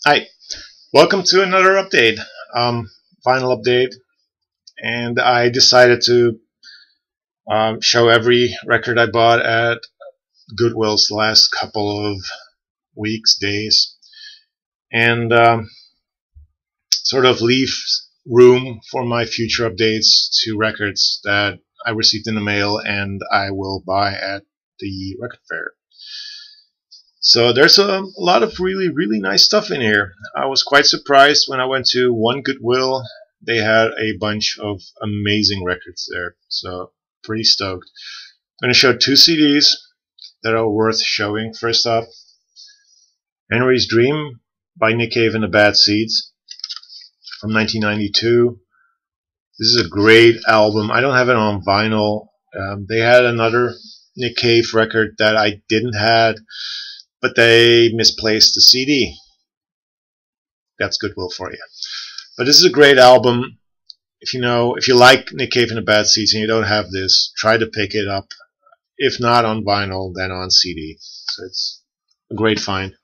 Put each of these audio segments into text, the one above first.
Hi, welcome to another update, final update, and I decided to show every record I bought at Goodwill's the last couple of weeks, days, and sort of leave room for my future updates to records that I received in the mail and I will buy at the record fair. So there's a lot of really nice stuff in here. I was quite surprised when I went to one Goodwill. They had a bunch of amazing records there, so pretty stoked. I'm going to show two CDs that are worth showing. First up, Henry's Dream by Nick Cave and the Bad Seeds from 1992. This is a great album. I don't have it on vinyl. They had another Nick Cave record that I didn't have, but they misplaced the CD. That's Goodwill for you. But this is a great album. If you like Nick Cave and the Bad Seeds and you don't have this, try to pick it up. If not on vinyl, then on CD. So it's a great find.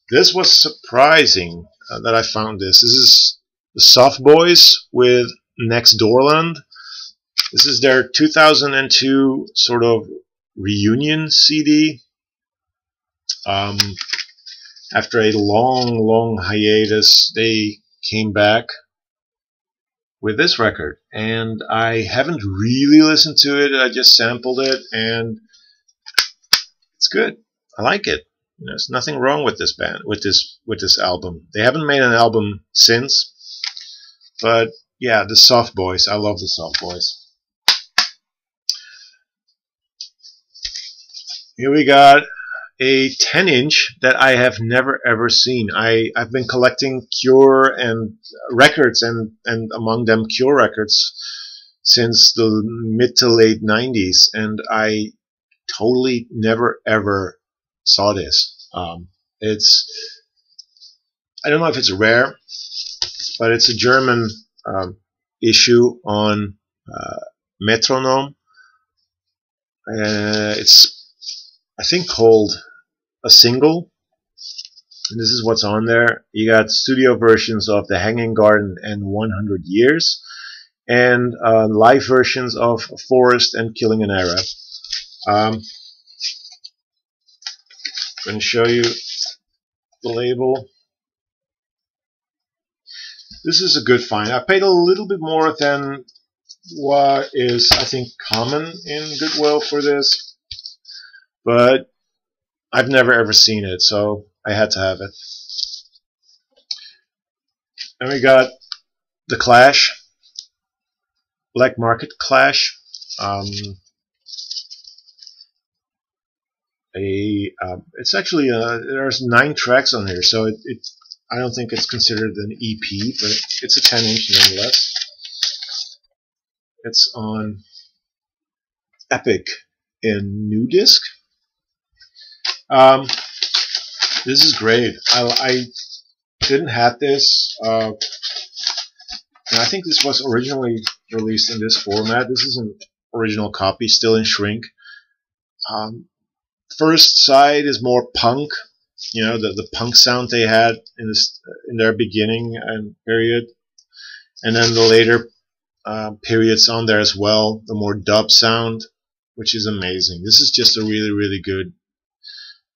This was surprising that I found this. This is the Soft Boys with Next Doorland. This is their 2002 sort of reunion CD. After a long hiatus, they came back with this record, and I haven't really listened to it. I just sampled it, and it's good. I like it. There's nothing wrong with this band, with this album. They haven't made an album since, but yeah, the Soft Boys. I love the Soft Boys. Here we got a 10-inch that I have never ever seen. I've been collecting Cure and records, and among them Cure records, since the mid to late 90s, and I totally never ever saw this. I don't know if it's rare, but it's a German issue on Metronome. It's, I think, called A Single, and this is what's on there. You got studio versions of The Hanging Garden and 100 Years, and live versions of Forest and Killing an Arab. I'm going to show you the label. This is a good find. I paid a little bit more than what is, I think, common in Goodwill for this, but I've never ever seen it, so I had to have it. And we got The Clash, Black Market Clash. It's actually there's 9 tracks on here, so I don't think it's considered an EP, but it's a 10-inch nonetheless. It's on Epic in new disc. This is great. I didn't have this. And I think this was originally released in this format. This is an original copy, still in shrink. First side is more punk. The punk sound they had in their beginning and period, and then the later periods on there as well. The more dub sound, which is amazing. This is just a really good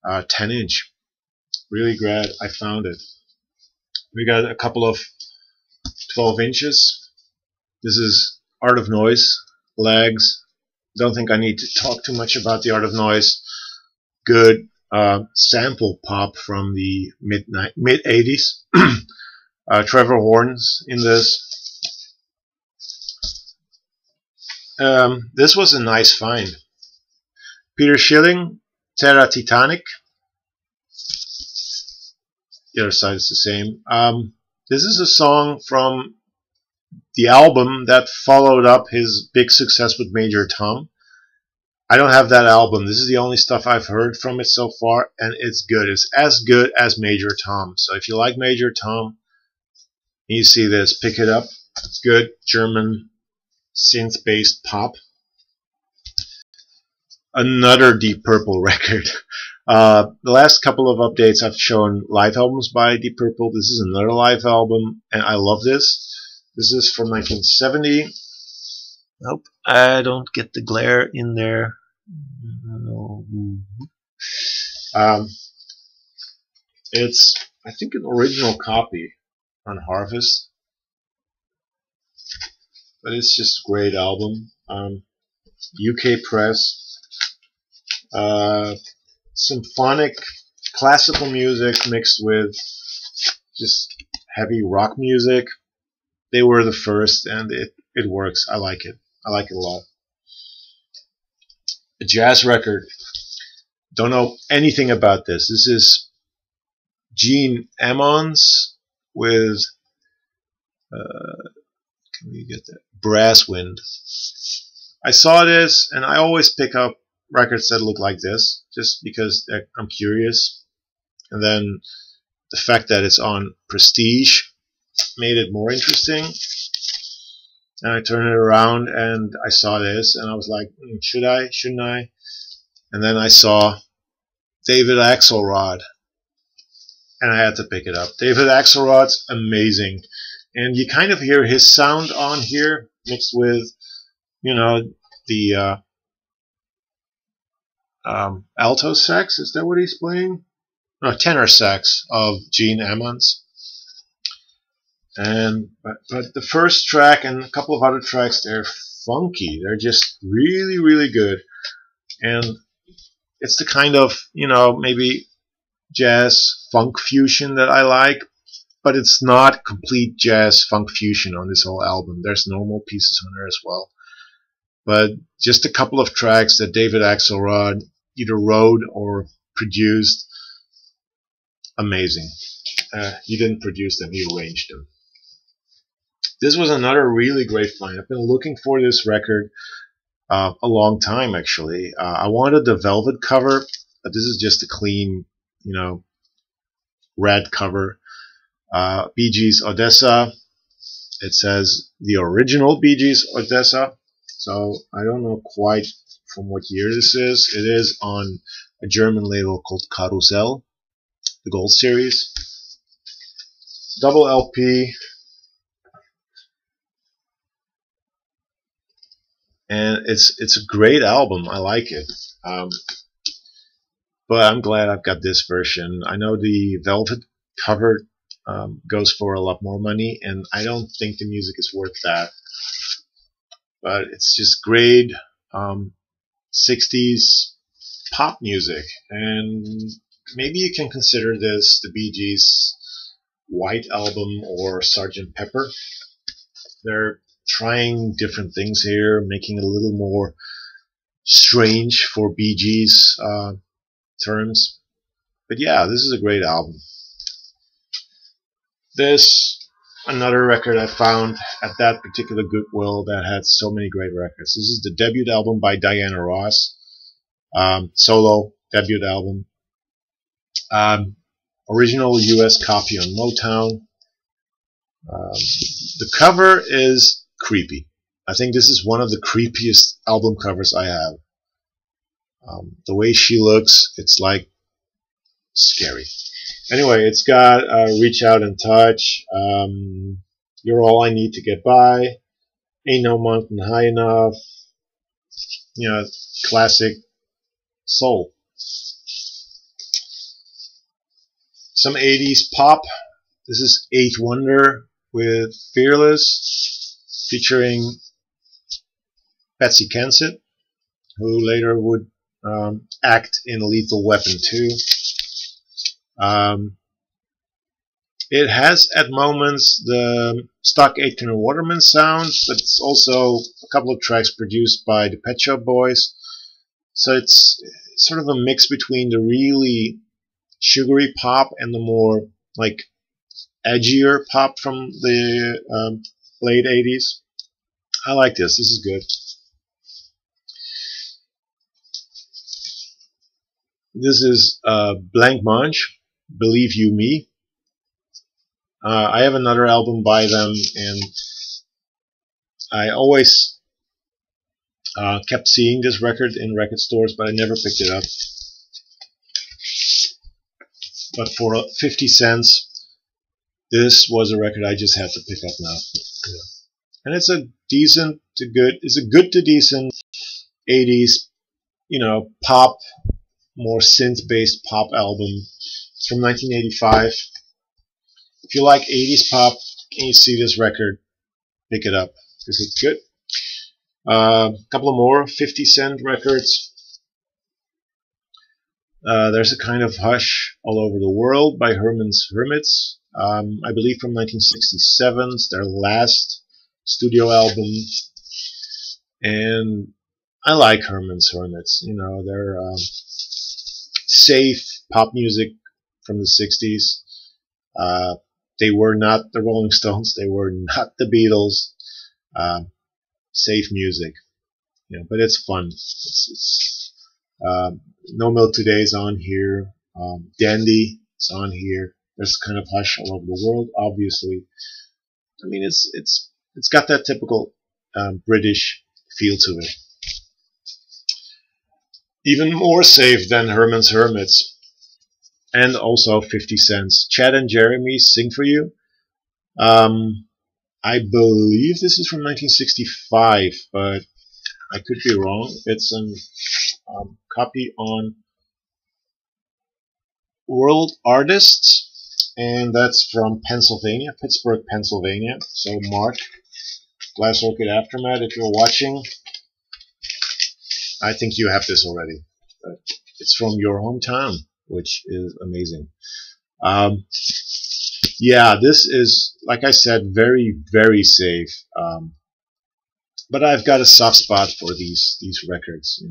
10-inch. Really glad I found it. We got a couple of 12 inches. This is Art of Noise, Legs. Don't think I need to talk too much about the Art of Noise. Good sample pop from the mid 80s. Trevor Horn's in this. This was a nice find. Peter Schilling, Terra Titanic. The other side is the same. This is a song from the album that followed up his big success with Major Tom. I don't have that album. This is the only stuff I've heard from it so far, and it's good. It's as good as Major Tom. So if you like Major Tom, and you see this, pick it up. It's good German synth-based pop. Another Deep Purple record. The last couple of updates I've shown live albums by Deep Purple. This is another live album, and I love this. This is from 1970. Nope, I don't get the glare in there. Um, it's, I think, an original copy on Harvest, but it's just a great album. UK press, symphonic classical music mixed with just heavy rock music. They were the first, and it works. I like it. I like it a lot. A jazz record. Don't know anything about this. This is Gene Ammons with can we get that? Brass Wind. I saw this, and I always pick up records that look like this, just because I'm curious. And then the fact that it's on Prestige made it more interesting. And I turned it around, and I saw this, and I was like, should I? Shouldn't I? And then I saw David Axelrod, and I had to pick it up. David Axelrod's amazing. And you kind of hear his sound on here, mixed with, you know, the alto sax. Is that what he's playing? No, tenor sax of Gene Ammons. And but the first track and a couple of other tracks, they're funky. They're just really, really good. And it's the kind of, you know, maybe jazz funk fusion that I like, but it's not complete jazz funk fusion on this whole album. There's normal pieces on there as well. But just a couple of tracks that David Axelrod either wrote or produced, amazing. He didn't produce them, he arranged them. This was another really great find. I've been looking for this record a long time, actually. I wanted the velvet cover, but this is just a clean, you know, red cover. Bee Gees Odessa. It says the original Bee Gees Odessa. So I don't know quite from what year this is. It is on a German label called Carousel, the Gold Series. Double LP. And it's a great album. I like it. But I'm glad I've got this version. I know the velvet cover goes for a lot more money, and I don't think the music is worth that. But it's just great 60s pop music, and maybe you can consider this the Bee Gees' White Album or Sgt. Pepper. They're trying different things here, making it a little more strange for Bee Gees terms. But yeah, this is a great album. This, another record I found at that particular Goodwill that had so many great records. This is the debut album by Diana Ross. Solo debut album. Original US copy on Motown. The cover is creepy. I think this is one of the creepiest album covers I have. The way she looks, it's like scary. Anyway, it's got Reach Out and Touch, You're All I Need to Get By, Ain't No Mountain High Enough, you know, classic soul. Some 80s pop. This is Eighth Wonder with Fearless, featuring Betsy Kensett, who later would act in Lethal Weapon 2. It has at moments the stock Aitken and Waterman sound, but it's also a couple of tracks produced by the Pet Shop Boys. So it's sort of a mix between the really sugary pop and the more like edgier pop from the late 80s. I like this. This is good. This is Blank Mange, Believe You Me. I have another album by them, and I always kept seeing this record in record stores, but I never picked it up. but for 50 cents, this was a record I just had to pick up now. Yeah. And it's a decent to good, it's a good to decent 80s, pop, more synth-based pop album. It's from 1985. If you like 80s pop and you see this record, pick it up because it's good. A couple of more 50-cent records. There's a Kind of Hush All Over the World by Hermans Hermits. I believe from 1967. It's their last studio album. And I like Hermans Hermits. They're safe pop music from the 60s. They were not the Rolling Stones. They were not the Beatles. Safe music. But it's fun. It's No Milk Today is on here. Dandy is on here. There's Kind of Hush All Over the World, obviously. I mean, it's got that typical British feel to it. Even more safe than Hermans Hermits, and also 50 cents. Chad and Jeremy Sing For You. I believe this is from 1965, but I could be wrong. It's a copy on World Artists, and that's from Pennsylvania, Pittsburgh, Pennsylvania. So Mark, Glass Orchid Aftermath, if you're watching, I think you have this already. But it's from your hometown, which is amazing. Yeah, this is, like I said, very, very safe. But I've got a soft spot for these records.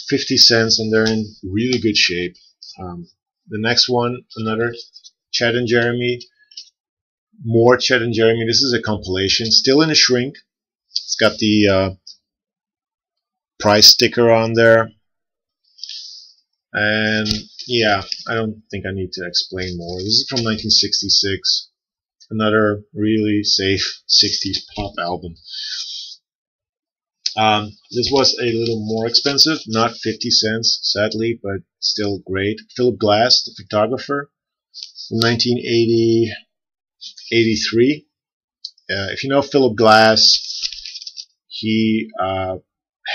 50 cents, and they're in really good shape. The next one, another Chad and Jeremy, more Chad and Jeremy. This is a compilation, still in a shrink. It's got the price sticker on there, and yeah, I don't think I need to explain more. This is from 1966, another really safe 60s pop album. This was a little more expensive, not 50 cents, sadly, but still great. Philip Glass, the photographer, from 1983. If you know Philip Glass, he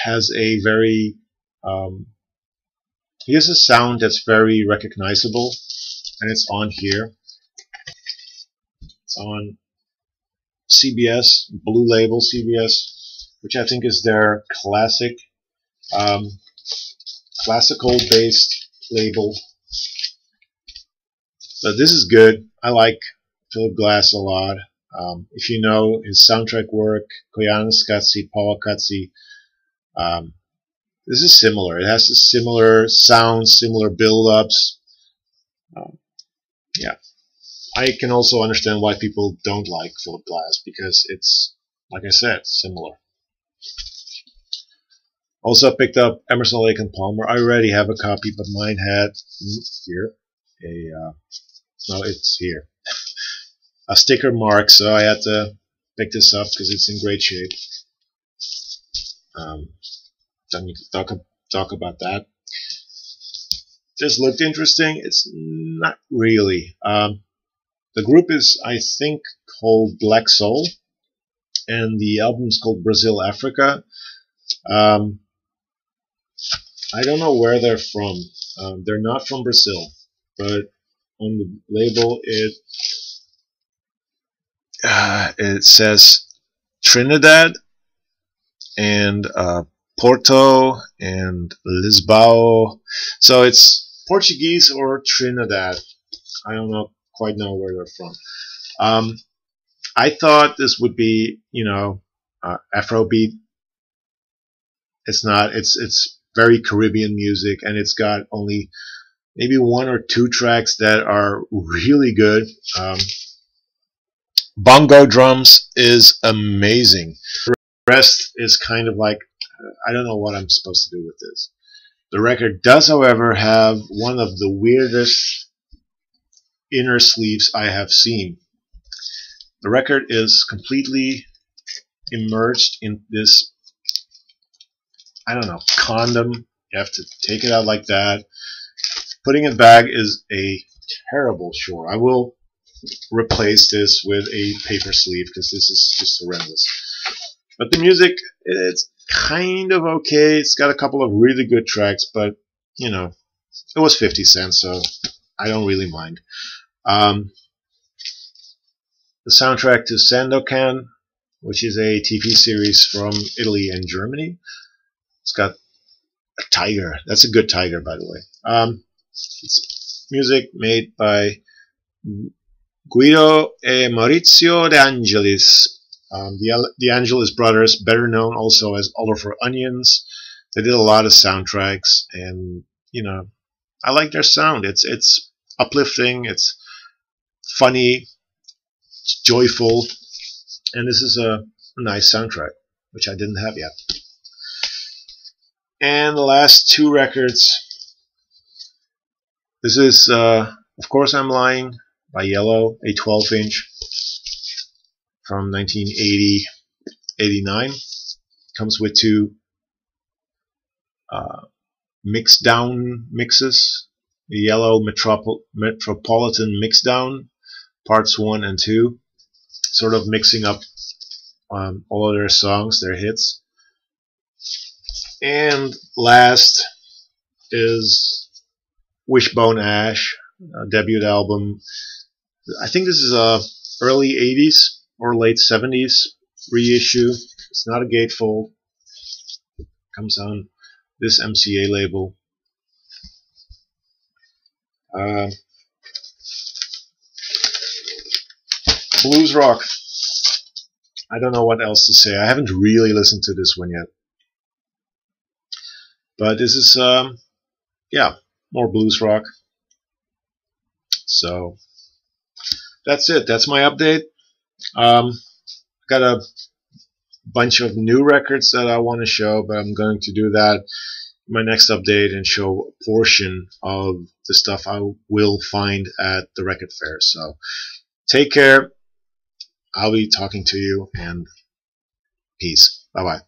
has a very he has a sound that's very recognizable, and it's on here. It's on CBS, Blue Label CBS, which I think is their classic, classical-based label. But this is good. I like Philip Glass a lot. If you know his soundtrack work, Koyaanisqatsi, Powakatsi, this is similar. It has a similar sound, similar build-ups. Yeah. I can also understand why people don't like Philip Glass, because it's, like I said, similar. Also picked up Emerson, Lake and Palmer. I already have a copy, but mine had here no, it's here, a sticker mark, so I had to pick this up because it's in great shape. Don't need to talk about that. This looked interesting. It's not really. The group is, I think, called Black Soul, and the album is called Brazil Africa. I don't know where they're from. They're not from Brazil, but on the label it says Trinidad and Porto and Lisboa. So it's Portuguese or Trinidad. I don't quite know where they're from. I thought this would be, Afrobeat. It's not. It's very Caribbean music, and it's got only maybe one or two tracks that are really good. Bongo drums is amazing. The rest is kind of like, I don't know what I'm supposed to do with this. The record does, however, have one of the weirdest inner sleeves I have seen. The record is completely immersed in this, I don't know, condom. You have to take it out like that. Putting it back is a terrible chore. I will replace this with a paper sleeve because this is just horrendous. But the music, it's kind of okay. It's got a couple of really good tracks, but you know, it was 50 cents, so I don't really mind. The soundtrack to Sandokan, which is a TV series from Italy and Germany. It's got a tiger. That's a good tiger, by the way. It's music made by Guido e Maurizio De Angelis. The Angelis brothers, better known also as Oliver Onions. They did a lot of soundtracks, and you know, I like their sound. It's uplifting, it's funny, it's joyful, and this is a nice soundtrack, which I didn't have yet. And the last two records. This is, Of Course I'm Lying by Yellow, a 12-inch from 1980-89. Comes with two mixdown mixes. The Yellow Metropolitan Mixdown, parts 1 and 2. Sort of mixing up all of their songs, their hits. And last is Wishbone Ash, debut album. I think this is early 80s or late 70s reissue. It's not a gatefold. It comes on this MCA label. Blues rock. I don't know what else to say. I haven't really listened to this one yet. But this is, yeah, more blues rock. So that's it. That's my update. Got a bunch of new records that I want to show, but I'm going to do that in my next update and show a portion of the stuff I will find at the record fair. So take care. I'll be talking to you, and peace. Bye-bye.